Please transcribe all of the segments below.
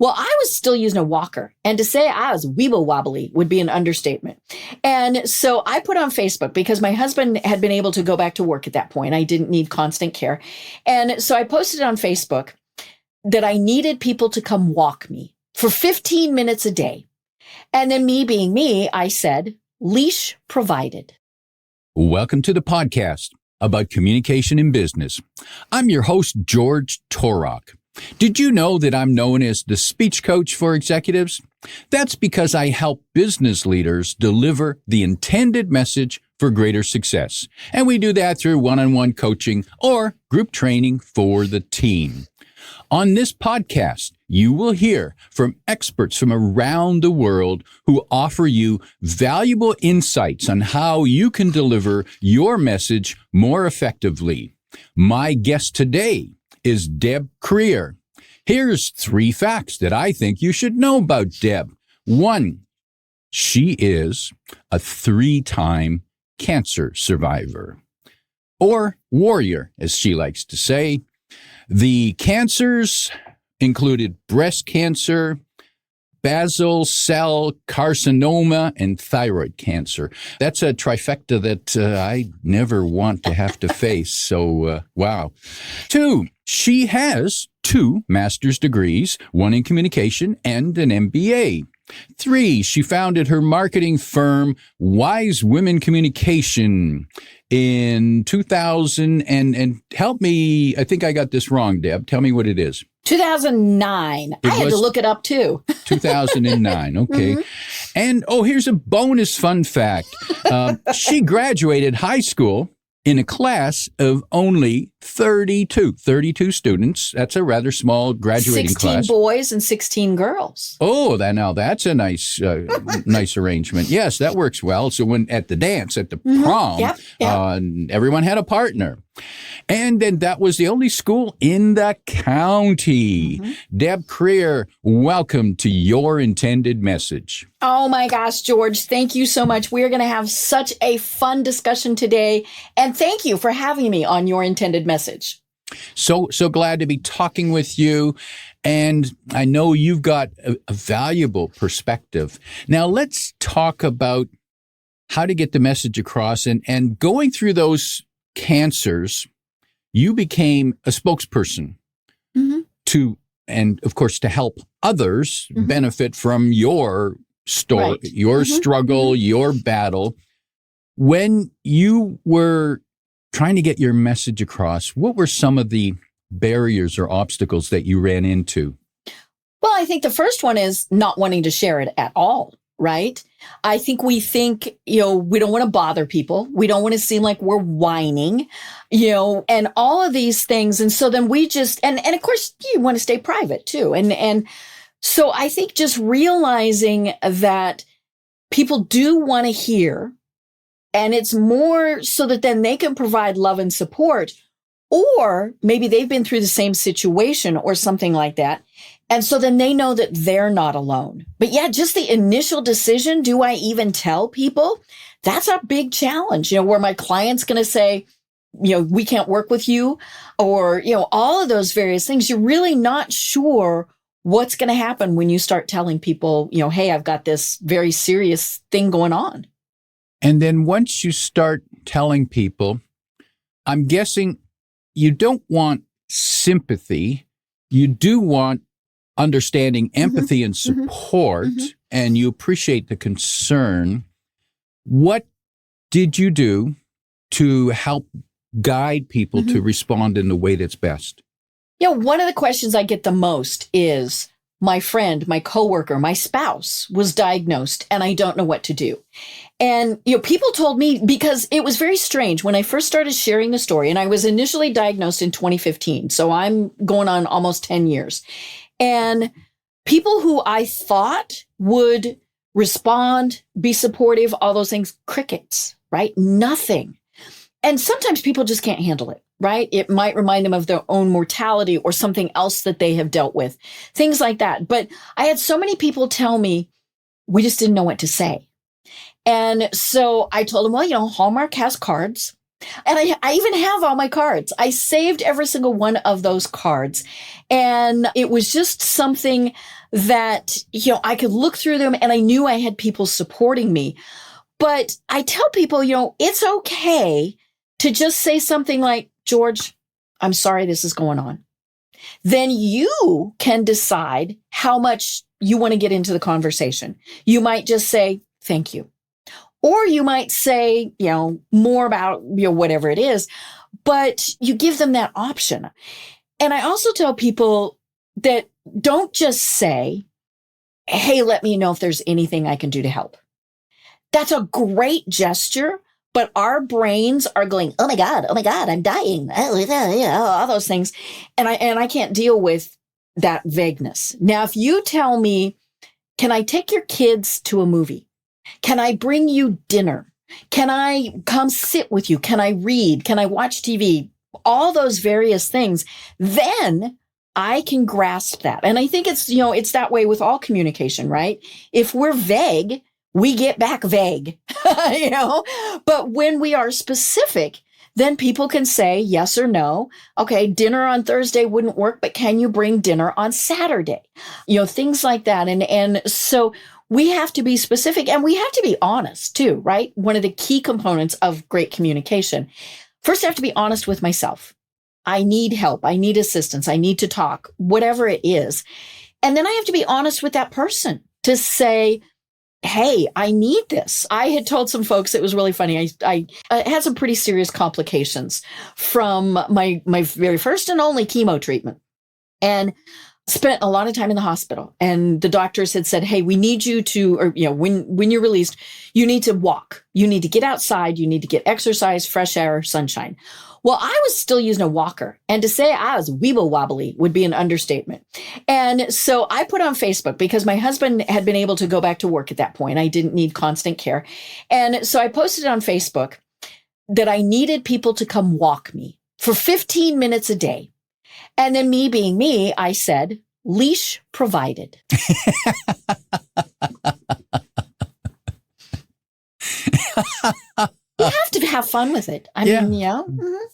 Well, I was still using a walker, and to say I was weeble wobbly would be an understatement. And so I put on Facebook because my husband had been able to go back to work at that point. I didn't need constant care. And so I posted on Facebook that I needed people to come walk me for 15 minutes a day. And then me being me, I said, leash provided. Welcome to the podcast about communication in business. I'm your host, George Torok. Did you know that I'm known as the speech coach for executives? That's because I help business leaders deliver the intended message for greater success. And we do that through one-on-one coaching or group training for the team. On this podcast, you will hear from experts from around the world who offer you valuable insights on how you can deliver your message more effectively. My guest today is Deb Krier. Here's 3 facts that I think you should know about Deb. 1, she is a 3-time cancer survivor, or warrior, as she likes to say. The cancers included breast cancer, basal cell carcinoma, and thyroid cancer. That's a trifecta that I never want to have to face. So, wow. 2, she has 2 master's degrees, 1 in communication and an MBA. 3, she founded her marketing firm, Wise Women Communication, in 2000, and help me, I think I got this wrong, Deb. Tell me what it is. 2009. I had to look it up too. 2009. Okay. Mm-hmm. And, here's a bonus fun fact. She graduated high school in a class of only 32 students. That's a rather small graduating class. 16 boys and 16 girls. Oh, that's a nice arrangement. Yes, that works well. So when at the dance, at the prom, everyone had a partner. And then that was the only school in the county. Mm-hmm. Deb Krier, welcome to Your Intended Message. Oh my gosh, George, thank you so much. We're going to have such a fun discussion today. And thank you for having me on Your Intended Message. So glad to be talking with you. And I know you've got a valuable perspective. Now let's talk about how to get the message across. And going through those cancers, you became a spokesperson to, and of course, to help others benefit from your story, your struggle, your battle. When you were trying to get your message across, what were some of the barriers or obstacles that you ran into? Well, I think the first one is not wanting to share it at all, right? I think we think, we don't want to bother people. We don't want to seem like we're whining, and all of these things. And so then we just, and of course you want to stay private too. And so I think just realizing that people do want to hear, and it's more so that then they can provide love and support, or maybe they've been through the same situation or something like that. And so then they know that they're not alone. But yeah, just the initial decision, do I even tell people? That's a big challenge, where my client's going to say, we can't work with you, or, all of those various things. You're really not sure what's going to happen when you start telling people, hey, I've got this very serious thing going on. And then once you start telling people, I'm guessing you don't want sympathy. You do want understanding, empathy, and support, and you appreciate the concern. What did you do to help guide people to respond in the way that's best? One of the questions I get the most is, my friend, my coworker, my spouse was diagnosed and I don't know what to do. And, people told me, because it was very strange when I first started sharing the story, and I was initially diagnosed in 2015. So I'm going on almost 10 years. And people who I thought would respond, be supportive, all those things, crickets, right? Nothing. And sometimes people just can't handle it, right? It might remind them of their own mortality or something else that they have dealt with, things like that. But I had so many people tell me, we just didn't know what to say. And so I told them, well, Hallmark has cards. And I even have all my cards. I saved every single one of those cards. And it was just something that, I could look through them and I knew I had people supporting me. But I tell people, it's okay to just say something like, George, I'm sorry this is going on. Then you can decide how much you want to get into the conversation. You might just say, thank you. Or you might say, more about, whatever it is, but you give them that option. And I also tell people that don't just say, hey, let me know if there's anything I can do to help. That's a great gesture, but our brains are going, oh my God, I'm dying. All those things. And I can't deal with that vagueness. Now, if you tell me, can I take your kids to a movie? Can I bring you dinner? Can I come sit with you? Can I read? Can I watch TV? All those various things. Then I can grasp that. And I think it's, it's that way with all communication, right? If we're vague, we get back vague, but when we are specific, then people can say yes or no. Okay, dinner on Thursday wouldn't work, but can you bring dinner on Saturday? Things like that. And so we have to be specific and we have to be honest too, right? One of the key components of great communication. First, I have to be honest with myself. I need help. I need assistance. I need to talk, whatever it is. And then I have to be honest with that person to say, hey, I need this. I had told some folks, it was really funny. I had some pretty serious complications from my very first and only chemo treatment and spent a lot of time in the hospital. And the doctors had said, hey, we need you to, or, when you're released, you need to walk. You need to get outside. You need to get exercise, fresh air, sunshine. Well, I was still using a walker, and to say I was weeble wobbly would be an understatement. And so I put on Facebook because my husband had been able to go back to work at that point. I didn't need constant care. And so I posted on Facebook that I needed people to come walk me for 15 minutes a day. And then me being me, I said, leash provided. You have to have fun with it. I mean, Mm-hmm.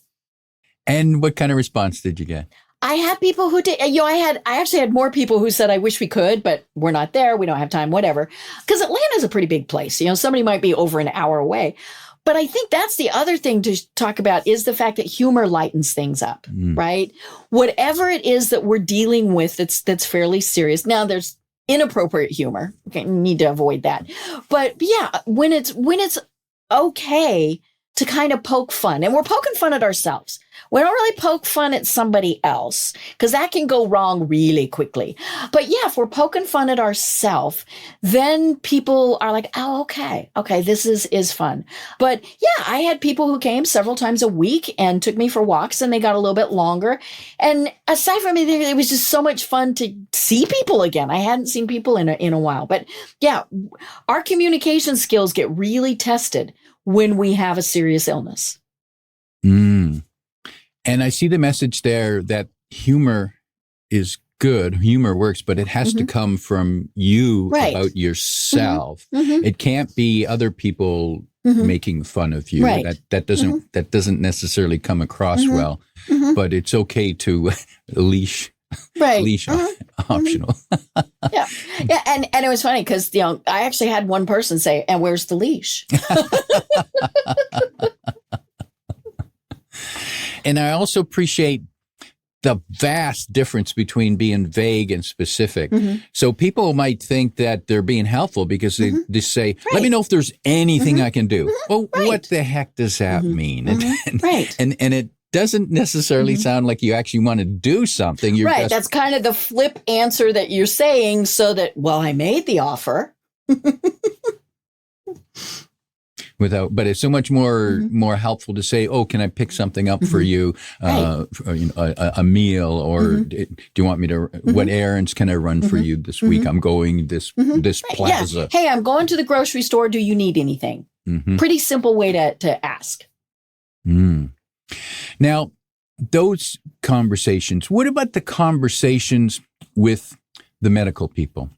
And what kind of response did you get? I had people who did, I actually had more people who said, I wish we could, but we're not there. We don't have time, whatever. Because Atlanta is a pretty big place. Somebody might be over an hour away. But I think that's the other thing to talk about is the fact that humor lightens things up, right? Whatever it is that we're dealing with that's fairly serious. Now there's inappropriate humor. Okay, need to avoid that. But yeah, when it's okay to kind of poke fun, and we're poking fun at ourselves. We don't really poke fun at somebody else because that can go wrong really quickly. But yeah, if we're poking fun at ourselves, then people are like, oh, okay, this is fun. But yeah, I had people who came several times a week and took me for walks, and they got a little bit longer. And aside from anything, it was just so much fun to see people again. I hadn't seen people in a while. But yeah, our communication skills get really tested when we have a serious illness. And I see the message there that humor is good. Humor works, but it has to come from you about yourself. It can't be other people making fun of you. That doesn't necessarily come across well. But it's okay to leash optional. Yeah. And it was funny because, I actually had one person say, and where's the leash? And I also appreciate the vast difference between being vague and specific. So people might think that they're being helpful because they just say, let me know if there's anything I can do. Well, what the heck does that mean? And it doesn't necessarily sound like you actually want to do something. You're just, that's kind of the flip answer that you're saying so that, well, I made the offer. But it's so much more helpful to say, oh, can I pick something up for you, a meal, or do you want me to, what errands can I run for you this week? I'm going this plaza. Yeah. Hey, I'm going to the grocery store. Do you need anything? Pretty simple way to ask. Now, those conversations, what about the conversations with the medical people?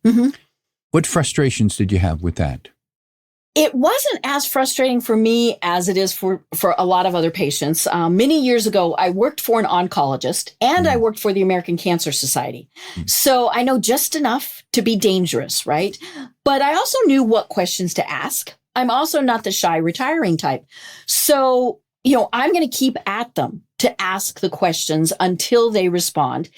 What frustrations did you have with that? It wasn't as frustrating for me as it is for a lot of other patients. Many years ago, I worked for an oncologist and I worked for the American Cancer Society. So I know just enough to be dangerous, right? But I also knew what questions to ask. I'm also not the shy retiring type. So, I'm going to keep at them to ask the questions until they respond.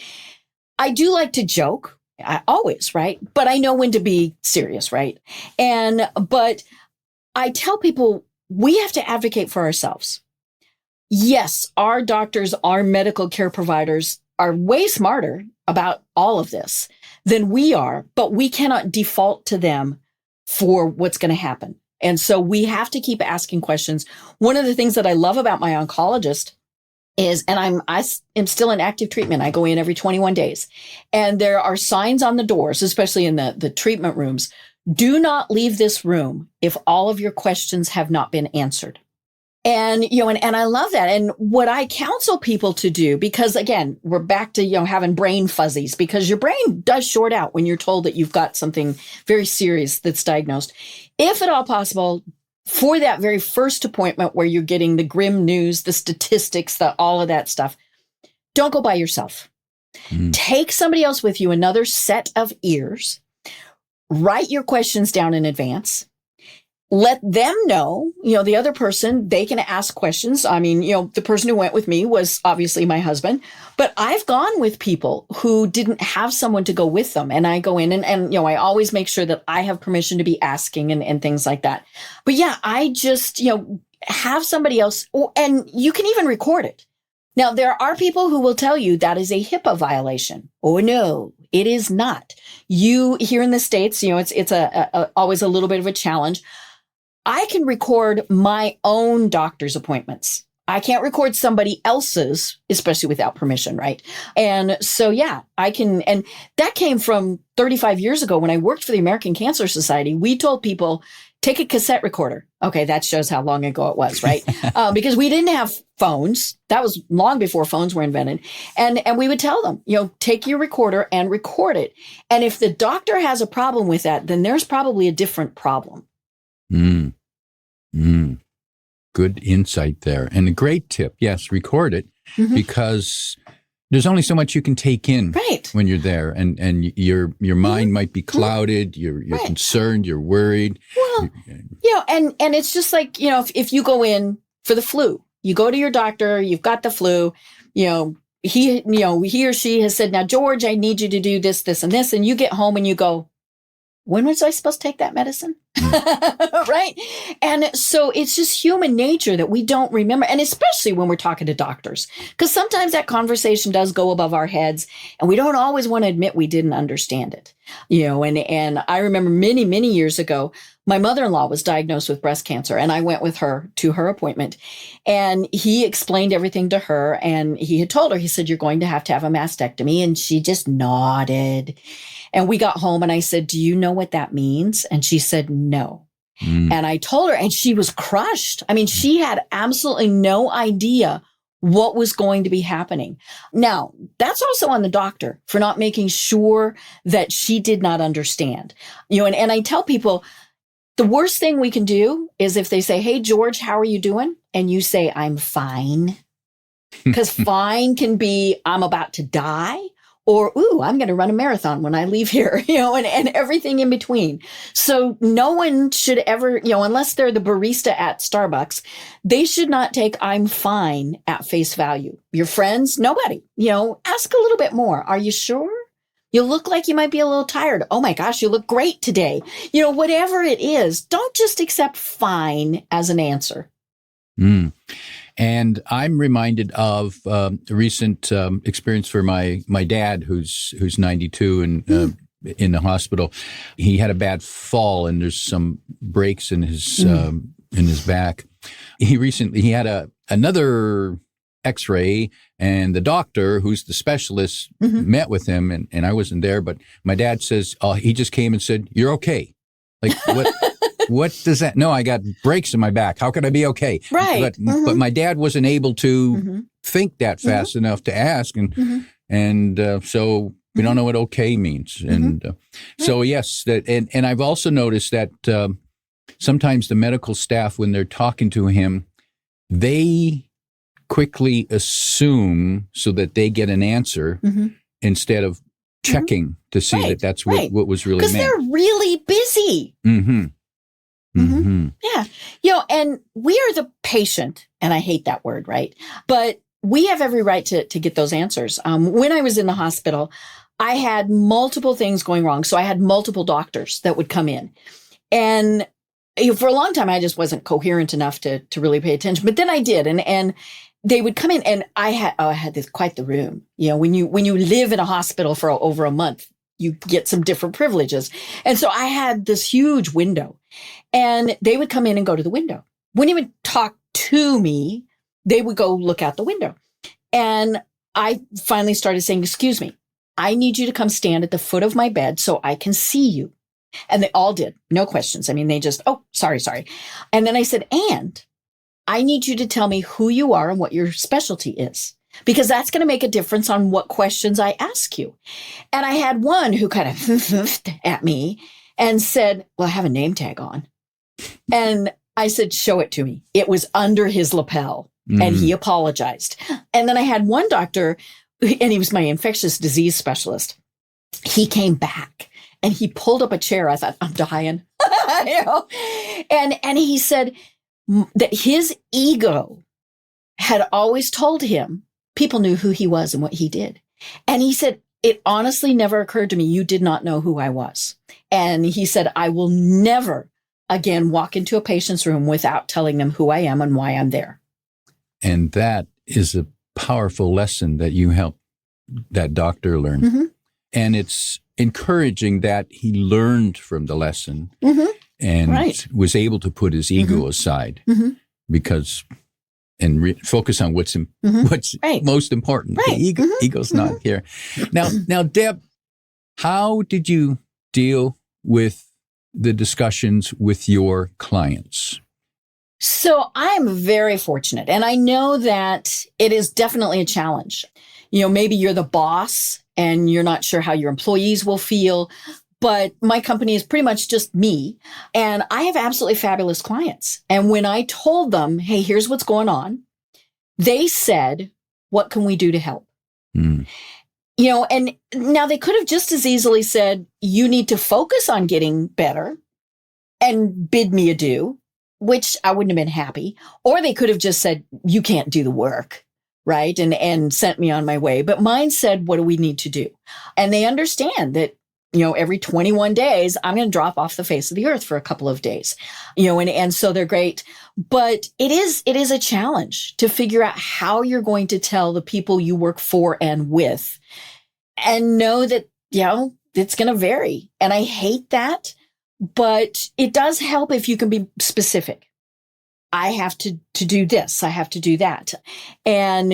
I do like to joke, always, right? But I know when to be serious, right? But I tell people we have to advocate for ourselves. Yes, our doctors, our medical care providers are way smarter about all of this than we are, but we cannot default to them for what's going to happen. And so we have to keep asking questions. One of the things that I love about my oncologist is, and I am still in active treatment. I go in every 21 days, and there are signs on the doors, especially in the treatment rooms. Do not leave this room if all of your questions have not been answered. And, and I love that. And what I counsel people to do, because again, we're back to, having brain fuzzies, because your brain does short out when you're told that you've got something very serious that's diagnosed. If at all possible, for that very first appointment where you're getting the grim news, the statistics, all of that stuff, don't go by yourself. Take somebody else with you, another set of ears. Write your questions down in advance. Let them know, the other person, they can ask questions. I mean, the person who went with me was obviously my husband, but I've gone with people who didn't have someone to go with them. And I go in and I always make sure that I have permission to be asking and things like that. But yeah, I just, have somebody else, and you can even record it. Now, there are people who will tell you that is a HIPAA violation. Oh, no, it is not. You here in the States, it's always a little bit of a challenge. I can record my own doctor's appointments. I can't record somebody else's, especially without permission, right? And so, yeah, I can. And that came from 35 years ago when I worked for the American Cancer Society. We told people, take a cassette recorder. Okay, that shows how long ago it was, right? Because we didn't have phones. That was long before phones were invented. And we would tell them, take your recorder and record it. And if the doctor has a problem with that, then there's probably a different problem. Good insight there. And a great tip. Yes, record it because there's only so much you can take in when you're there. And your mind might be clouded. You're concerned. You're worried. Well, and it's just like, if you go in for the flu, you go to your doctor, you've got the flu, he or she has said, now, George, I need you to do this, this, and this. And you get home and you go, when was I supposed to take that medicine? Right? And so it's just human nature that we don't remember. And especially when we're talking to doctors, because sometimes that conversation does go above our heads and we don't always want to admit we didn't understand it. And I remember many, many years ago, my mother-in-law was diagnosed with breast cancer and I went with her to her appointment and he explained everything to her and he had told her, he said, you're going to have a mastectomy. And she just nodded. And we got home and I said, do you know what that means? And she said, no. And I told her and she was crushed. I mean, she had absolutely no idea what was going to be happening. Now, that's also on the doctor for not making sure that she did not understand. And I tell people, the worst thing we can do is if they say, hey, George, how are you doing? And you say, I'm fine. Because fine can be, I'm about to die. Or, ooh, I'm going to run a marathon when I leave here, and everything in between. So no one should ever, unless they're the barista at Starbucks, they should not take I'm fine at face value. Your friends, nobody, ask a little bit more. Are you sure? You look like you might be a little tired. Oh my gosh, you look great today. Whatever it is, don't just accept fine as an answer. And I'm reminded of a recent experience for my dad, who's 92 and in the hospital. He had a bad fall, and there's some breaks in his back. He had another X-ray, and the doctor, who's the specialist, met with him, and I wasn't there. But my dad says he just came and said, "You're okay." Like what? What does that? No, I got breaks in my back. How could I be okay? Right. But my dad wasn't able to think that fast enough to ask. And so we don't know what okay means. And so, yes, and I've also noticed that sometimes the medical staff, when they're talking to him, they quickly assume so that they get an answer instead of checking to see that that's what was really meant. Because they're really busy. Yeah. And we are the patient, and I hate that word, right? But we have every right to get those answers. When I was in the hospital, I had multiple things going wrong. So I had multiple doctors that would come in. And for a long time, I just wasn't coherent enough to really pay attention. But then I did. And they would come in, and I had this quite the room. When you live in a hospital for over a month, you get some different privileges. And so I had this huge window, and they would come in and go to the window. Wouldn't even talk to me. They would go look out the window. And I finally started saying, excuse me, I need you to come stand at the foot of my bed so I can see you. And they all did. No questions. I mean, they just, oh, sorry. And then I said, and I need you to tell me who you are and what your specialty is, because that's going to make a difference on what questions I ask you. And I had one who kind of at me and said, well, I have a name tag on. And I said, show it to me. It was under his lapel, and he apologized. And then I had one doctor, and he was my infectious disease specialist. He came back and he pulled up a chair. I thought, I'm dying. And he said that his ego had always told him people knew who he was and what he did. And he said, it honestly never occurred to me you did not know who I was. And he said, I will never again walk into a patient's room without telling them who I am and why I'm there. And that is a powerful lesson that you helped that doctor learn. And it's encouraging that he learned from the lesson and was able to put his ego aside because focus on what's most important. The ego's not here. Now, Deb, how did you deal with the discussions with your clients? So I'm very fortunate, and I know that it is definitely a challenge. Maybe you're the boss and you're not sure how your employees will feel, but my company is pretty much just me, and I have absolutely fabulous clients. And when I told them, hey, here's what's going on, they said, what can we do to help? And now they could have just as easily said, you need to focus on getting better and bid me adieu, which I wouldn't have been happy. Or they could have just said, you can't do the work, right? And sent me on my way. But mine said, what do we need to do? And they understand that, every 21 days, I'm going to drop off the face of the earth for a couple of days, and so they're great. But it is a challenge to figure out how you're going to tell the people you work for and with, and know that, it's going to vary. And I hate that, but it does help if you can be specific. I have to do this. I have to do that. And,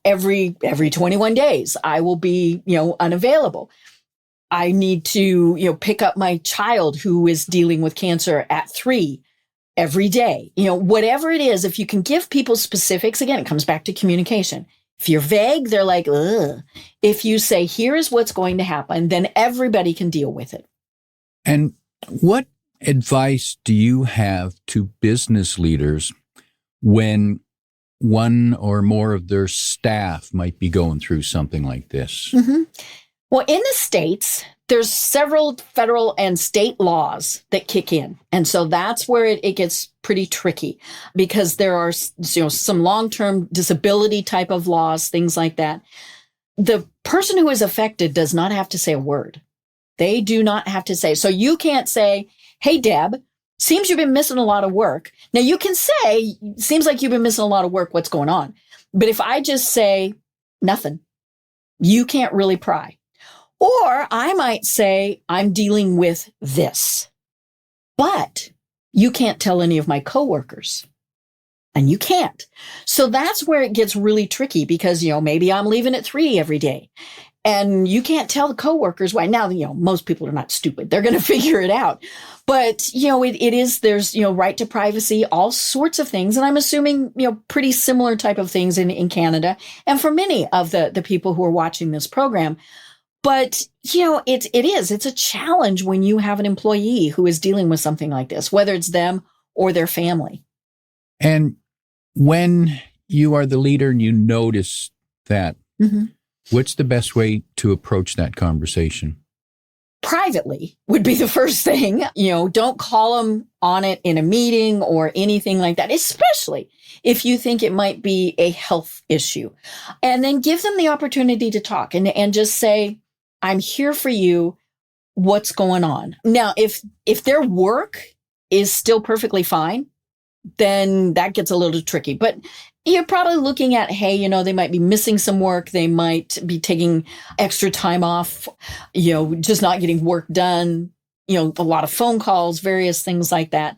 every 21 days, I will be, unavailable. I need to, pick up my child who is dealing with cancer at 3 every day. Whatever it is, if you can give people specifics, again, it comes back to communication. If you're vague, they're like, ugh. If you say, here's what's going to happen, then everybody can deal with it. And what advice do you have to business leaders when one or more of their staff might be going through something like this? Well, in the States, there's several federal and state laws that kick in. And so that's where it gets pretty tricky, because there are some long-term disability type of laws, things like that. The person who is affected does not have to say a word. They do not have to say. So you can't say, hey, Deb, seems you've been missing a lot of work. Now you can say, seems like you've been missing a lot of work. What's going on? But if I just say nothing, you can't really pry. Or I might say, I'm dealing with this, but you can't tell any of my coworkers, and you can't. So that's where it gets really tricky, because, maybe I'm leaving at 3 every day and you can't tell the coworkers why. Now, most people are not stupid. They're going to figure it out. But, there's, right to privacy, all sorts of things. And I'm assuming, pretty similar type of things in Canada. And for many of the people who are watching this program, But, it's a challenge when you have an employee who is dealing with something like this, whether it's them or their family. And when you are the leader and you notice that, what's the best way to approach that conversation? Privately would be the first thing. Don't call them on it in a meeting or anything like that, especially if you think it might be a health issue. And then give them the opportunity to talk and just say, I'm here for you. What's going on? Now, if their work is still perfectly fine, then that gets a little tricky. But you're probably looking at, hey, they might be missing some work. They might be taking extra time off, just not getting work done, a lot of phone calls, various things like that.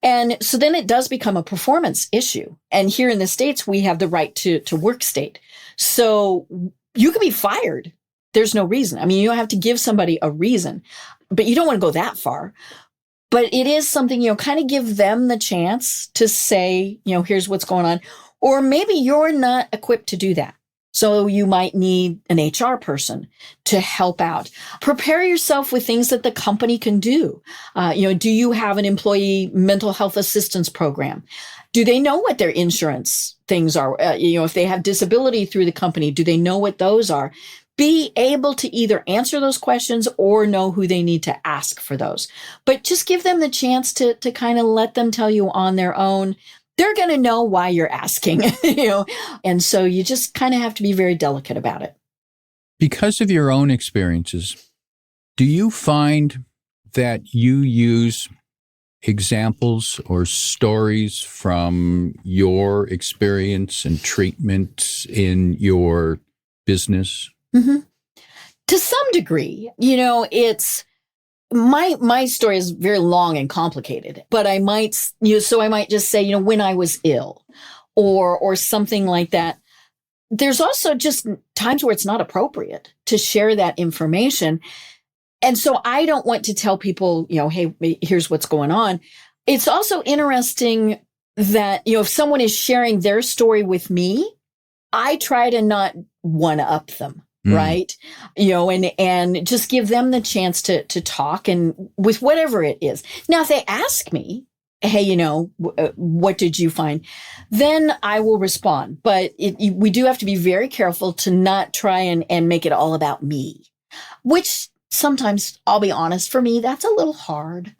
And so then it does become a performance issue. And here in the States, we have the right to work state. So you can be fired. There's no reason. I mean, you don't have to give somebody a reason, but you don't want to go that far. But it is something, kind of give them the chance to say, here's what's going on. Or maybe you're not equipped to do that. So you might need an HR person to help out. Prepare yourself with things that the company can do. Do you have an employee mental health assistance program? Do they know what their insurance things are? If they have disability through the company, do they know what those are? Be able to either answer those questions or know who they need to ask for those. But just give them the chance to kind of let them tell you on their own. They're going to know why you're asking, and so you just kind of have to be very delicate about it. Because of your own experiences, do you find that you use examples or stories from your experience and treatment in your business? Mm-hmm. To some degree, it's my story is very long and complicated, but I might, so I might just say, when I was ill or something like that. There's also just times where it's not appropriate to share that information. And so I don't want to tell people, hey, here's what's going on. It's also interesting that, if someone is sharing their story with me, I try to not one-up them. Right. And just give them the chance to talk and with whatever it is. Now, if they ask me, hey, what did you find? Then I will respond. But we do have to be very careful to not try and make it all about me, which sometimes, I'll be honest, for me, that's a little hard.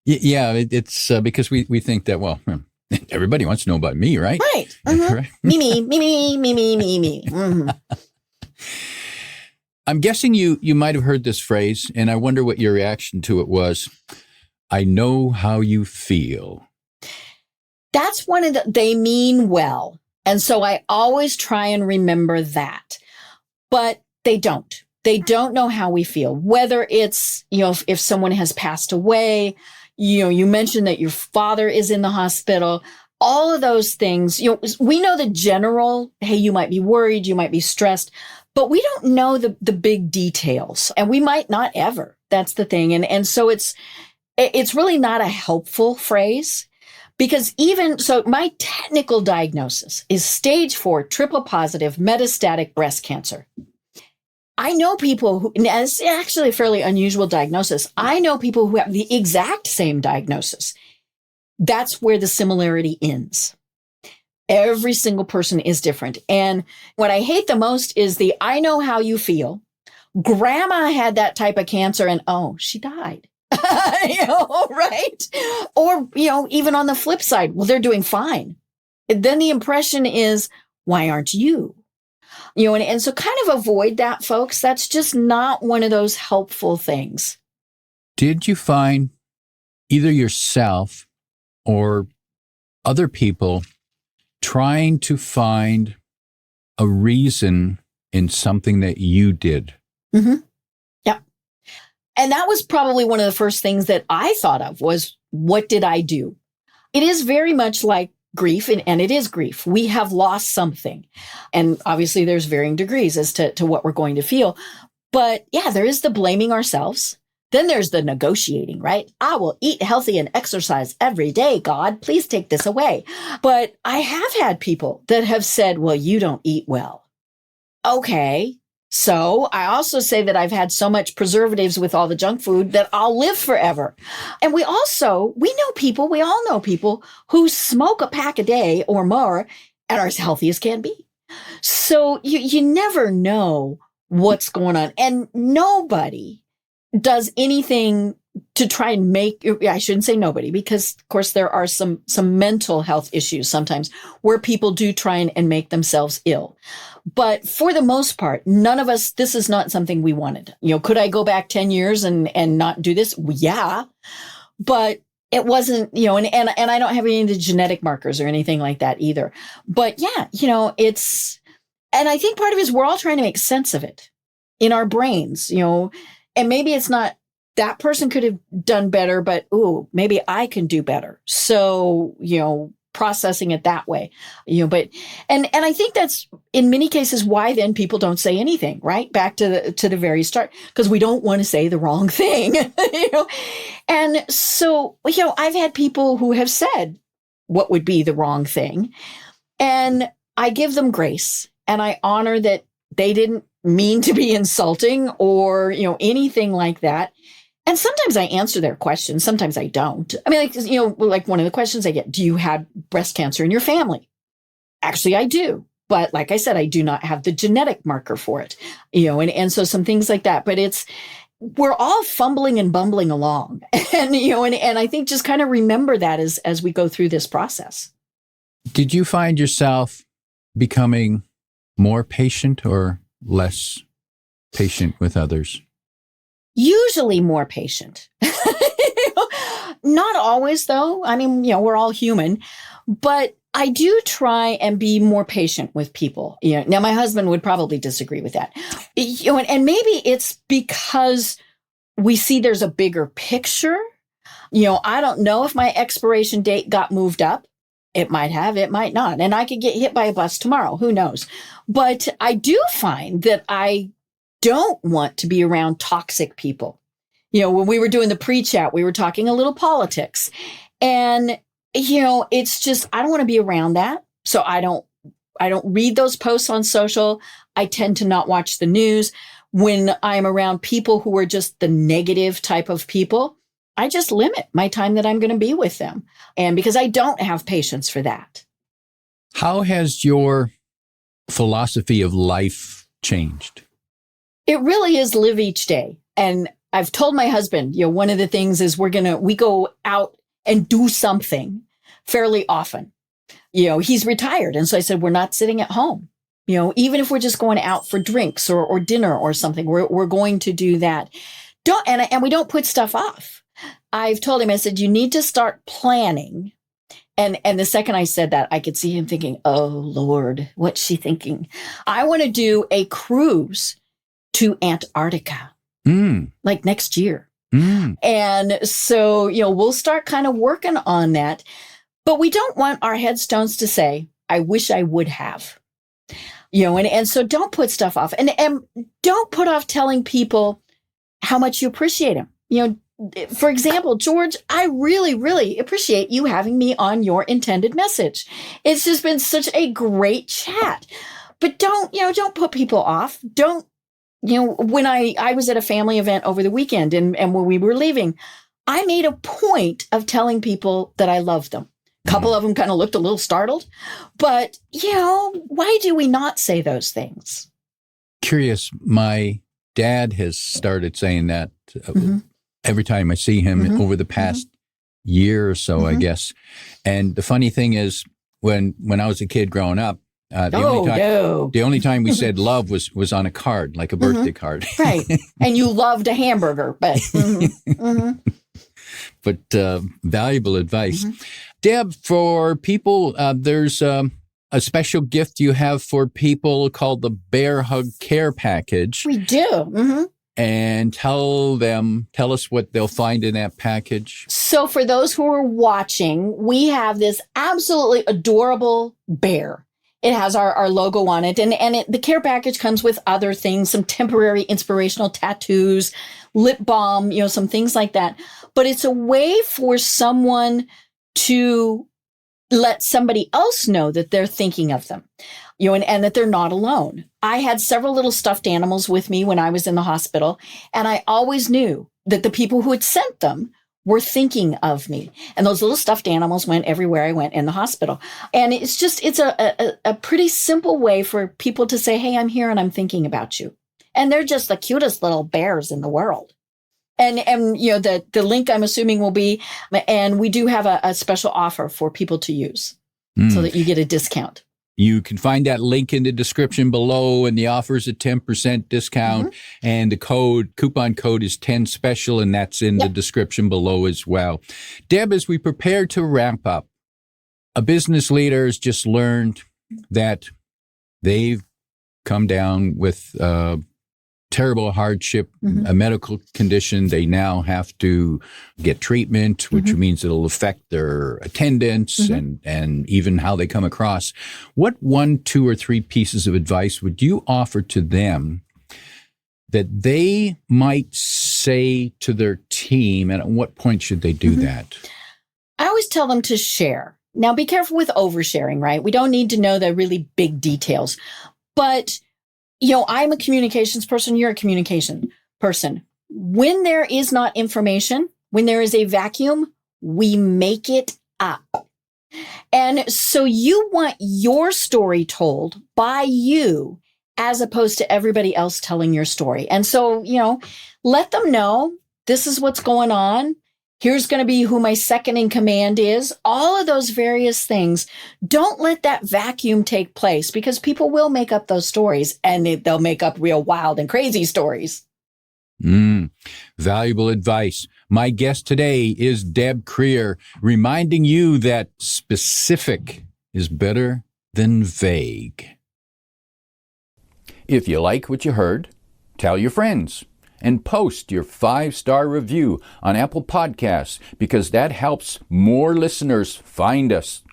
Yeah, it's because we think that, well, everybody wants to know about me, right? Right. Mm-hmm. Right. Me. Mm-hmm. I'm guessing you might have heard this phrase, and I wonder what your reaction to it was. I know how you feel. That's they mean well. And so I always try and remember that. But they don't. They don't know how we feel, whether it's, if someone has passed away. You mentioned that your father is in the hospital, all of those things, we know the general, hey, you might be worried, you might be stressed, but we don't know the big details, and we might not ever. That's the thing. And so it's really not a helpful phrase, because so my technical diagnosis is stage 4 triple positive metastatic breast cancer. I know people who, and it's actually a fairly unusual diagnosis. I know people who have the exact same diagnosis. That's where the similarity ends. Every single person is different. And what I hate the most is I know how you feel. Grandma had that type of cancer and, she died. Right? Or, even on the flip side, well, they're doing fine. And then the impression is, why aren't you? And so kind of avoid that, folks. That's just not one of those helpful things. Did you find either yourself or other people trying to find a reason in something that you did? Mm-hmm. Yeah. And that was probably one of the first things that I thought of was, what did I do? It is very much like grief, and it is grief. We have lost something. And obviously there's varying degrees as to what we're going to feel. But yeah, there is the blaming ourselves. Then there's the negotiating, right? I will eat healthy and exercise every day. God, please take this away. But I have had people that have said, well, you don't eat well. Okay. So I also say that I've had so much preservatives with all the junk food that I'll live forever. And we all know people who smoke a pack a day or more and are as healthy as can be. So you never know what's going on. And nobody does anything to try and I shouldn't say nobody, because of course there are some mental health issues sometimes where people do try and make themselves ill. But for the most part, none of us, this is not something we wanted. Could I go back 10 years and not do this? Yeah. But it wasn't, and I don't have any of the genetic markers or anything like that either. But yeah, and I think part of it is we're all trying to make sense of it in our brains, and maybe it's not that person could have done better, but maybe I can do better. So, processing it that way, but, and I think that's in many cases why then people don't say anything, right? Back to the very start, because we don't want to say the wrong thing, And so, I've had people who have said what would be the wrong thing, and I give them grace and I honor that they didn't mean to be insulting or, anything like that. And sometimes I answer their questions. Sometimes I don't. I mean, like one of the questions I get, do you have breast cancer in your family? Actually, I do. But like I said, I do not have the genetic marker for it, and so some things like that. But we're all fumbling and bumbling along. And, and I think just kind of remember that as we go through this process. Did you find yourself becoming more patient or less patient with others? Usually more patient. Not always, though. I mean, we're all human, but I do try and be more patient with people. Now my husband would probably disagree with that. And maybe it's because we see there's a bigger picture. I don't know if my expiration date got moved up. It might have, it might not. And I could get hit by a bus tomorrow. Who knows? But I do find that I don't want to be around toxic people. When we were doing the pre-chat, we were talking a little politics, and, it's just, I don't want to be around that. So I don't read those posts on social. I tend to not watch the news. When I'm around people who are just the negative type of people, I just limit my time that I'm going to be with them. And because I don't have patience for that. How has your philosophy of life changed? It really is live each day. And I've told my husband, one of the things is we go out and do something fairly often. He's retired. And so I said, we're not sitting at home. Even if we're just going out for drinks or dinner or something, we're going to do that. And we don't put stuff off. I've told him, I said, you need to start planning. And the second I said that, I could see him thinking, oh, Lord, what's she thinking? I want to do a cruise to Antarctica, like next year. And so, we'll start kind of working on that. But we don't want our headstones to say, I wish I would have. And so don't put stuff off. And don't put off telling people how much you appreciate them. For example, George, I really, really appreciate you having me on your intended message. It's just been such a great chat. But don't put people off. Don't, when I was at a family event over the weekend and when we were leaving, I made a point of telling people that I loved them. A couple of them kind of looked a little startled, but why do we not say those things? Curious. My dad has started saying that every time I see him over the past year or so, I guess. And the funny thing is, when I was a kid growing up, the only time we said love was on a card, like a birthday card. Right. And you loved a hamburger, but but valuable advice. Deb, for people, there's a special gift you have for people called the Bear Hug Care Package. We do. And tell us what they'll find in that package. So for those who are watching, we have this absolutely adorable bear. It has our logo on it. And the care package comes with other things, some temporary inspirational tattoos, lip balm, some things like that. But it's a way for someone to let somebody else know that they're thinking of them, and that they're not alone. I had several little stuffed animals with me when I was in the hospital, and I always knew that the people who had sent them were thinking of me. And those little stuffed animals went everywhere I went in the hospital. And it's a pretty simple way for people to say, hey, I'm here and I'm thinking about you. And they're just the cutest little bears in the world. And the link I'm assuming will be, and we do have a special offer for people to use so that you get a discount. You can find that link in the description below, and the offer is a 10% discount, and the coupon code is 10 special, and that's in the description below as well. Deb, as we prepare to wrap up, a business leader has just learned that they've come down with terrible hardship, a medical condition. They now have to get treatment, which means it'll affect their attendance and even how they come across. What 1, 2, or 3 pieces of advice would you offer to them that they might say to their team, and at what point should they do that? I always tell them to share. Now, be careful with oversharing, right? We don't need to know the really big details, but I'm a communications person. You're a communication person. When there is not information, when there is a vacuum, we make it up. And so you want your story told by you as opposed to everybody else telling your story. And so, let them know this is what's going on. Here's going to be who my second in command is. All of those various things. Don't let that vacuum take place, because people will make up those stories, and they'll make up real wild and crazy stories. Valuable advice. My guest today is Deb Krier, reminding you that specific is better than vague. If you like what you heard, tell your friends. And post your 5-star review on Apple Podcasts, because that helps more listeners find us.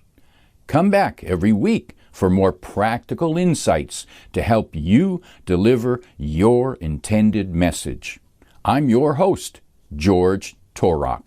Come back every week for more practical insights to help you deliver your intended message. I'm your host, George Torok.